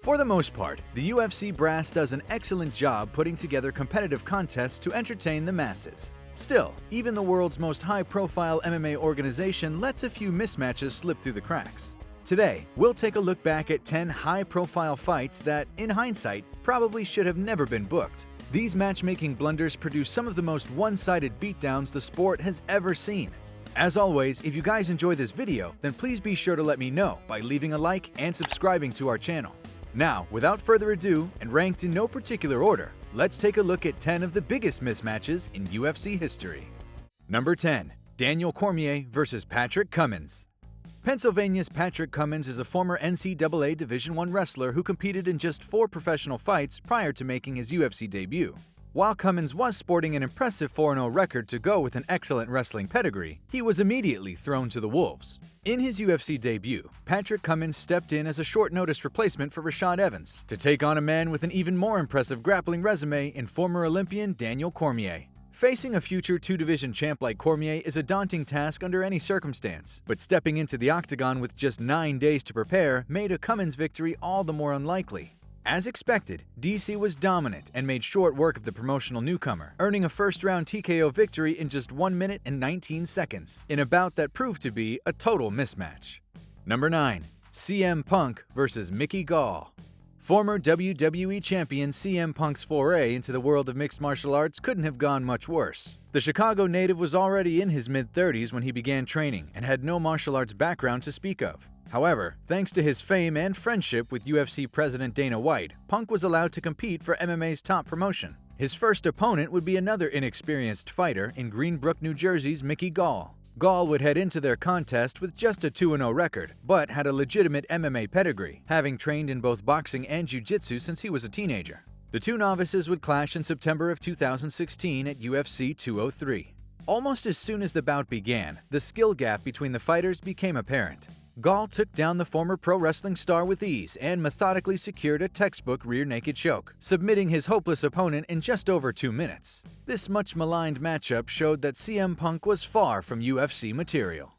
For the most part, the UFC brass does an excellent job putting together competitive contests to entertain the masses. Still, even the world's most high-profile MMA organization lets a few mismatches slip through the cracks. Today, we'll take a look back at 10 high-profile fights that, in hindsight, probably should have never been booked. These matchmaking blunders produce some of the most one-sided beatdowns the sport has ever seen. As always, if you guys enjoy this video, then please be sure to let me know by leaving a like and subscribing to our channel. Now, without further ado, and ranked in no particular order, let's take a look at 10 of the biggest mismatches in UFC history. Number 10. Daniel Cormier vs. Patrick Cummins. Pennsylvania's Patrick Cummins is a former NCAA Division I wrestler who competed in just 4 professional fights prior to making his UFC debut. While Cummins was sporting an impressive 4-0 record to go with an excellent wrestling pedigree, he was immediately thrown to the wolves. In his UFC debut, Patrick Cummins stepped in as a short-notice replacement for Rashad Evans to take on a man with an even more impressive grappling resume in former Olympian Daniel Cormier. Facing a future 2-division champ like Cormier is a daunting task under any circumstance, but stepping into the octagon with just 9 days to prepare made a Cummins victory all the more unlikely. As expected, DC was dominant and made short work of the promotional newcomer, earning a first-round TKO victory in just 1 minute and 19 seconds, in a bout that proved to be a total mismatch. Number 9. CM Punk vs. Mickey Gall. Former WWE champion CM Punk's foray into the world of mixed martial arts couldn't have gone much worse. The Chicago native was already in his mid-30s when he began training and had no martial arts background to speak of. However, thanks to his fame and friendship with UFC President Dana White, Punk was allowed to compete for MMA's top promotion. His first opponent would be another inexperienced fighter in Greenbrook, New Jersey's Mickey Gall. Gall would head into their contest with just a 2-0 record, but had a legitimate MMA pedigree, having trained in both boxing and jiu-jitsu since he was a teenager. The two novices would clash in September of 2016 at UFC 203. Almost as soon as the bout began, the skill gap between the fighters became apparent. Gall took down the former pro wrestling star with ease and methodically secured a textbook rear naked choke, submitting his hopeless opponent in just over 2 minutes. This much maligned matchup showed that CM Punk was far from UFC material.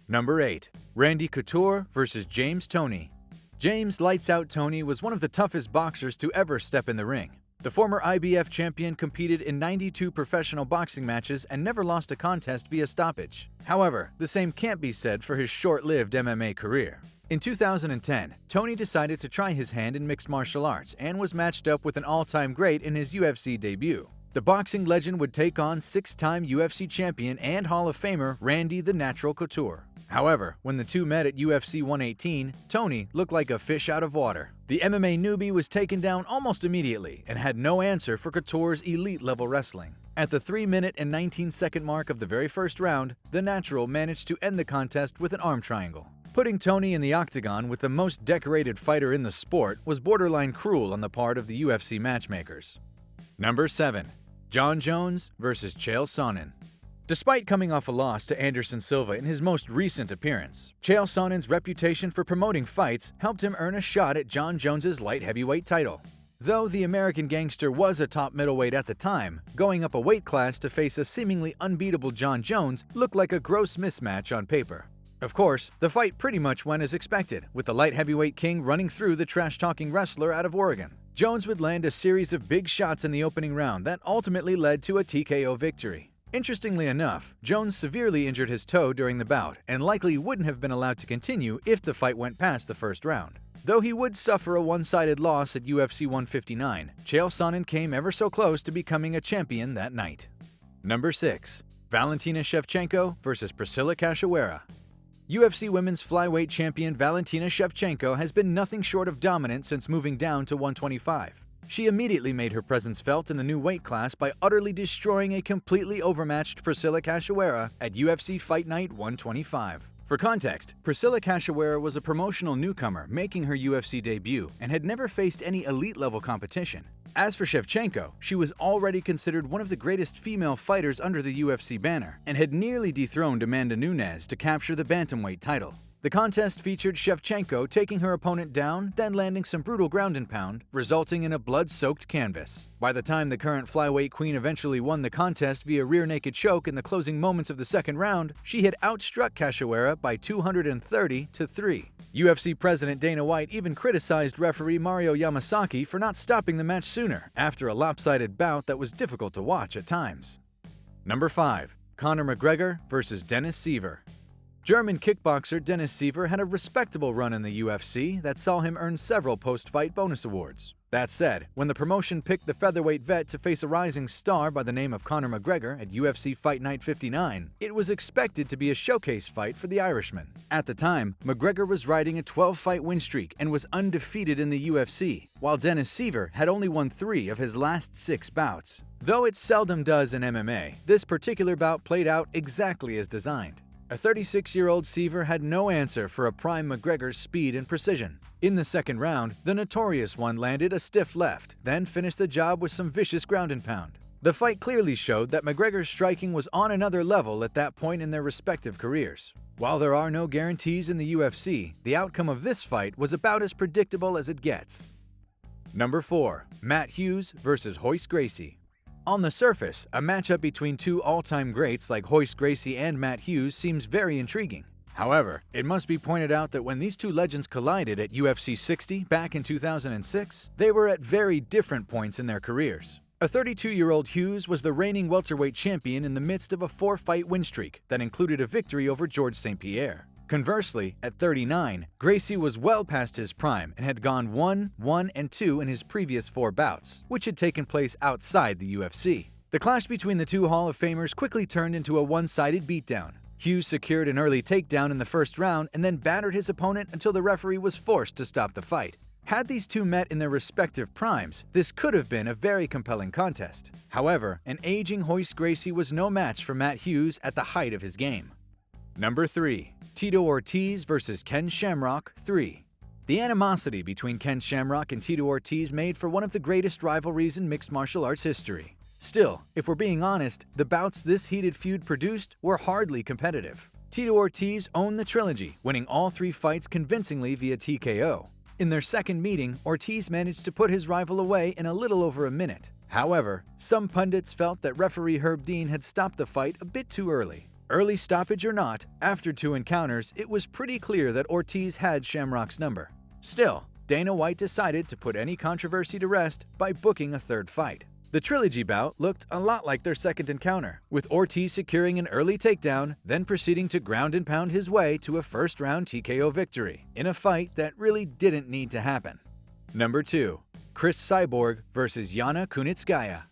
Number 8. Randy Couture vs. James Toney. James Lights Out Toney was one of the toughest boxers to ever step in the ring. The former IBF champion competed in 92 professional boxing matches and never lost a contest via stoppage. However, the same can't be said for his short-lived MMA career. In 2010, Toney decided to try his hand in mixed martial arts and was matched up with an all-time great in his UFC debut. The boxing legend would take on 6-time UFC champion and Hall of Famer Randy the Natural Couture. However, when the two met at UFC 118, Toney looked like a fish out of water. The MMA newbie was taken down almost immediately and had no answer for Couture's elite-level wrestling. At the 3-minute and 19-second mark of the very first round, the Natural managed to end the contest with an arm triangle. Putting Toney in the octagon with the most decorated fighter in the sport was borderline cruel on the part of the UFC matchmakers. Number 7. Jon Jones vs. Chael Sonnen. Despite coming off a loss to Anderson Silva in his most recent appearance, Chael Sonnen's reputation for promoting fights helped him earn a shot at Jon Jones's light heavyweight title. Though the American gangster was a top middleweight at the time, going up a weight class to face a seemingly unbeatable Jon Jones looked like a gross mismatch on paper. Of course, the fight pretty much went as expected, with the light heavyweight king running through the trash-talking wrestler out of Oregon. Jones would land a series of big shots in the opening round that ultimately led to a TKO victory. Interestingly enough, Jones severely injured his toe during the bout and likely wouldn't have been allowed to continue if the fight went past the first round. Though he would suffer a one-sided loss at UFC 159, Chael Sonnen came ever so close to becoming a champion that night. Number 6. Valentina Shevchenko vs. Priscilla Cachoeira. UFC Women's Flyweight champion Valentina Shevchenko has been nothing short of dominant since moving down to 125. She immediately made her presence felt in the new weight class by utterly destroying a completely overmatched Priscilla Cachoeira at UFC Fight Night 125. For context, Priscilla Cachoeira was a promotional newcomer making her UFC debut and had never faced any elite-level competition. As for Shevchenko, she was already considered one of the greatest female fighters under the UFC banner and had nearly dethroned Amanda Nunes to capture the bantamweight title. The contest featured Shevchenko taking her opponent down, then landing some brutal ground and pound, resulting in a blood-soaked canvas. By the time the current flyweight queen eventually won the contest via rear naked choke in the closing moments of the second round, she had outstruck Cachoeira by 230-3. UFC President Dana White even criticized referee Mario Yamasaki for not stopping the match sooner after a lopsided bout that was difficult to watch at times. Number 5. Conor McGregor vs. Dennis Siver. German kickboxer Dennis Siver had a respectable run in the UFC that saw him earn several post-fight bonus awards. That said, when the promotion picked the featherweight vet to face a rising star by the name of Conor McGregor at UFC Fight Night 59, it was expected to be a showcase fight for the Irishman. At the time, McGregor was riding a 12-fight win streak and was undefeated in the UFC, while Dennis Siver had only won 3 of his last 6 bouts. Though it seldom does in MMA, this particular bout played out exactly as designed. A 36-year-old Siver had no answer for a prime McGregor's speed and precision. In the second round, the notorious one landed a stiff left, then finished the job with some vicious ground and pound. The fight clearly showed that McGregor's striking was on another level at that point in their respective careers. While there are no guarantees in the UFC, the outcome of this fight was about as predictable as it gets. Number 4. Matt Hughes vs. Royce Gracie. On the surface, a matchup between two all-time greats like Royce Gracie and Matt Hughes seems very intriguing. However, it must be pointed out that when these two legends collided at UFC 60 back in 2006, they were at very different points in their careers. A 32-year-old Hughes was the reigning welterweight champion in the midst of a 4-fight win streak that included a victory over Georges St-Pierre. Conversely, at 39, Gracie was well past his prime and had gone 1-1 and 2 in his previous 4 bouts, which had taken place outside the UFC. The clash between the two Hall of Famers quickly turned into a one-sided beatdown. Hughes secured an early takedown in the first round and then battered his opponent until the referee was forced to stop the fight. Had these two met in their respective primes, this could have been a very compelling contest. However, an aging Royce Gracie was no match for Matt Hughes at the height of his game. Number 3. Tito Ortiz vs. Ken Shamrock 3. The animosity between Ken Shamrock and Tito Ortiz made for one of the greatest rivalries in mixed martial arts history. Still, if we're being honest, the bouts this heated feud produced were hardly competitive. Tito Ortiz owned the trilogy, winning all 3 fights convincingly via TKO. In their second meeting, Ortiz managed to put his rival away in a little over a minute. However, some pundits felt that referee Herb Dean had stopped the fight a bit too early. Early stoppage or not, after 2 encounters, it was pretty clear that Ortiz had Shamrock's number. Still, Dana White decided to put any controversy to rest by booking a 3rd fight. The trilogy bout looked a lot like their second encounter, with Ortiz securing an early takedown, then proceeding to ground and pound his way to a first-round TKO victory, in a fight that really didn't need to happen. Number 2. Cris Cyborg vs. Yana Kunitskaya.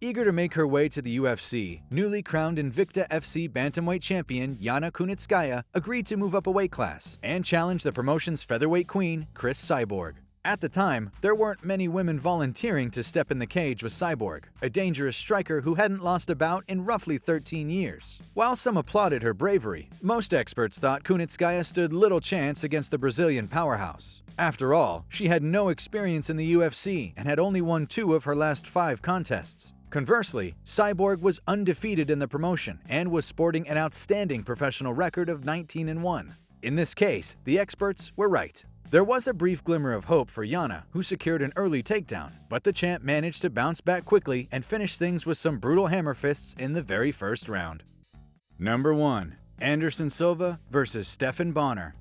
Eager to make her way to the UFC, newly crowned Invicta FC bantamweight champion Yana Kunitskaya agreed to move up a weight class and challenge the promotion's featherweight queen, Cris Cyborg. At the time, there weren't many women volunteering to step in the cage with Cyborg, a dangerous striker who hadn't lost a bout in roughly 13 years. While some applauded her bravery, most experts thought Kunitskaya stood little chance against the Brazilian powerhouse. After all, she had no experience in the UFC and had only won 2 of her last 5 contests. Conversely, Cyborg was undefeated in the promotion and was sporting an outstanding professional record of 19-1. In this case, the experts were right. There was a brief glimmer of hope for Yana, who secured an early takedown, but the champ managed to bounce back quickly and finish things with some brutal hammer fists in the very first round. Number 1. Anderson Silva vs. Stephan Bonnar.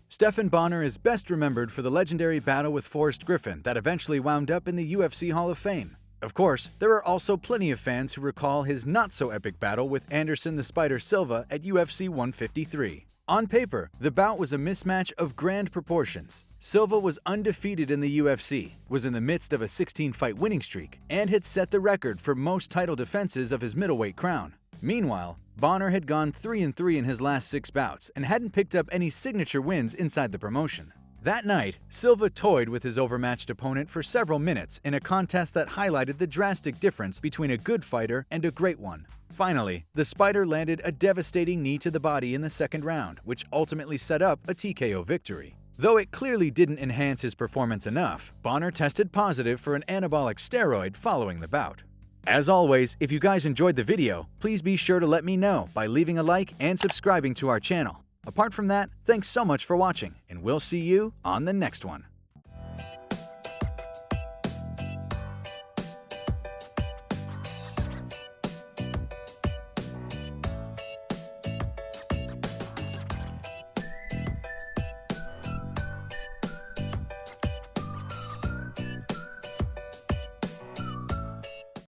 Stephan Bonnar is best remembered for the legendary battle with Forrest Griffin that eventually wound up in the UFC Hall of Fame. Of course, there are also plenty of fans who recall his not-so-epic battle with Anderson the Spider Silva at UFC 153. On paper, the bout was a mismatch of grand proportions. Silva was undefeated in the UFC, was in the midst of a 16-fight winning streak, and had set the record for most title defenses of his middleweight crown. Meanwhile, Bonnar had gone 3-3 in his last 6 bouts and hadn't picked up any signature wins inside the promotion. That night, Silva toyed with his overmatched opponent for several minutes in a contest that highlighted the drastic difference between a good fighter and a great one. Finally, the Spider landed a devastating knee to the body in the second round, which ultimately set up a TKO victory. Though it clearly didn't enhance his performance enough, Bonnar tested positive for an anabolic steroid following the bout. As always, if you guys enjoyed the video, please be sure to let me know by leaving a like and subscribing to our channel. Apart from that, thanks so much for watching, and we'll see you on the next one.